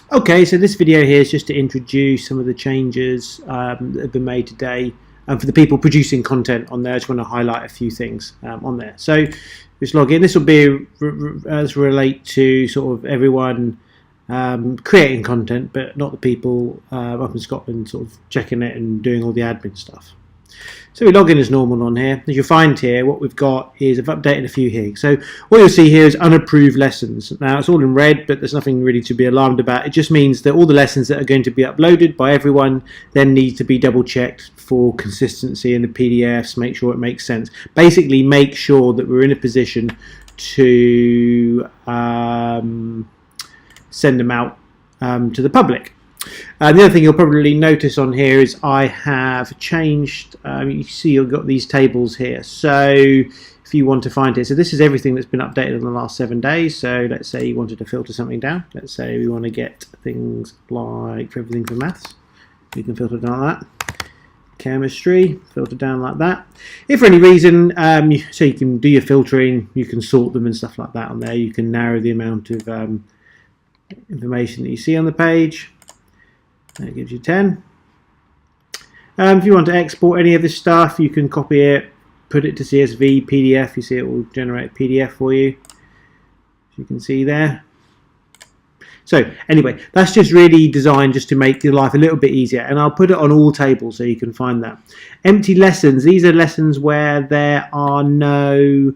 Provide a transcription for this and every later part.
Okay, so this video here is just to introduce some of the changes that have been made today. For the people producing content on there, I just want to highlight a few things on there. So just log in. This will be as relate to sort of everyone creating content, but not the people up in Scotland sort of checking it and doing all the admin stuff. So we log in as normal on here. As you'll find here, what we've got is I've updated a few here. So what you'll see here is unapproved lessons. Now it's all in red, but there's nothing really to be alarmed about. It just means that all the lessons that are going to be uploaded by everyone then need to be double checked for consistency in the PDFs, make sure it makes sense. Basically make sure that we're in a position to send them out to the public. The other thing you'll probably notice on here is I have changed, you see you've got these tables here, so if you want to find it, so this is everything that's been updated in the last 7 days. So let's say you wanted to filter something down, let's say we want to get things like for everything for maths, you can filter down like that. Chemistry, filter down like that. If for any reason, so you can do your filtering, you can sort them and stuff like that on there, you can narrow the amount of information that you see on the page. That gives you 10. If you want to export any of this stuff, you can copy it, put it to CSV, PDF. You see it will generate a PDF for you, as you can see there. So anyway, that's just really designed just to make your life a little bit easier, and I'll put it on all tables so you can find that. Empty lessons, these are lessons where there are no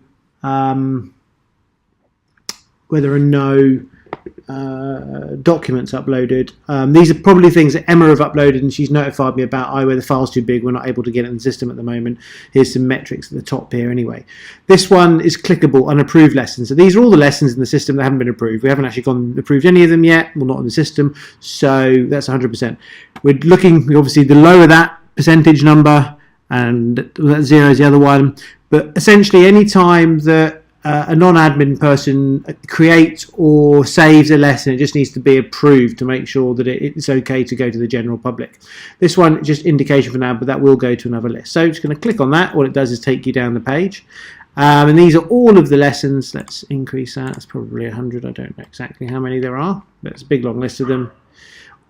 documents uploaded. These are probably things that Emma have uploaded and she's notified me about. Where the file's too big, we're not able to get it in the system at the moment. Here's some metrics at the top here anyway. This one is clickable, unapproved lessons. So these are all the lessons in the system that haven't been approved. We haven't actually gone approved any of them yet, well, not in the system, so that's 100%. We're looking, obviously the lower that percentage number, and that 0 is the other one, but essentially any time that a non-admin person creates or saves a lesson, it just needs to be approved to make sure that it's okay to go to the general public. This one, just indication for now, but that will go to another list. So just going to click on that. What it does is take you down the page. And these are all of the lessons. Let's increase that. It's probably 100. I don't know exactly how many there are, but it's a big long list of them.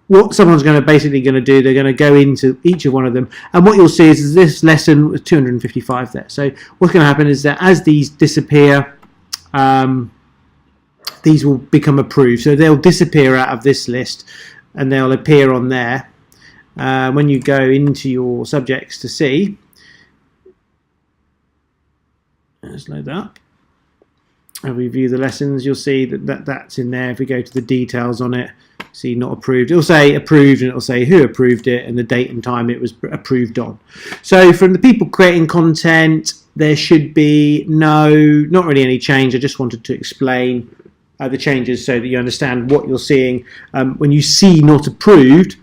What someone's basically going to do, they're going to go into each of one of them, and what you'll see is this lesson was 255 there. So what's going to happen is that as these disappear, these will become approved. So they'll disappear out of this list and they'll appear on there. When you go into your subjects to see, let's load that up. And we view the lessons, you'll see that's in there. If we go to the details on it, see not approved, it'll say approved and it'll say who approved it and the date and time it was approved on. So from the people creating content, there should be not really any change. I just wanted to explain the changes so that you understand what you're seeing. When you see not approved,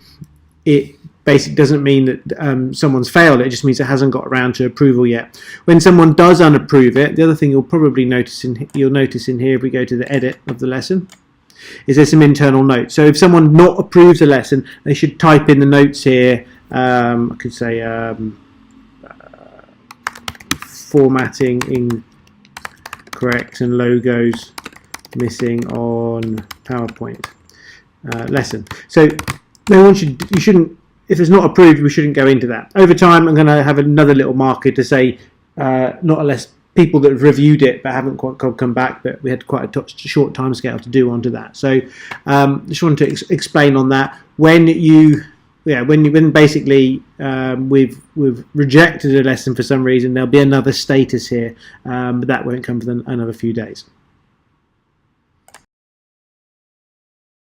it basically doesn't mean that someone's failed. It just means it hasn't got around to approval yet. When someone does unapprove it, the other thing you'll probably notice in here, if we go to the edit of the lesson, is there some internal notes. So if someone not approves a lesson, they should type in the notes here. I could say formatting incorrect and logos missing on PowerPoint lesson. So no one should, you shouldn't, if it's not approved, we shouldn't go into that. Over time, I'm going to have another little marker to say not unless people that have reviewed it but haven't quite come back, but we had quite a short time scale to do onto that. So just wanted to explain on that. When basically we've rejected a lesson for some reason, there'll be another status here, but that won't come for another few days.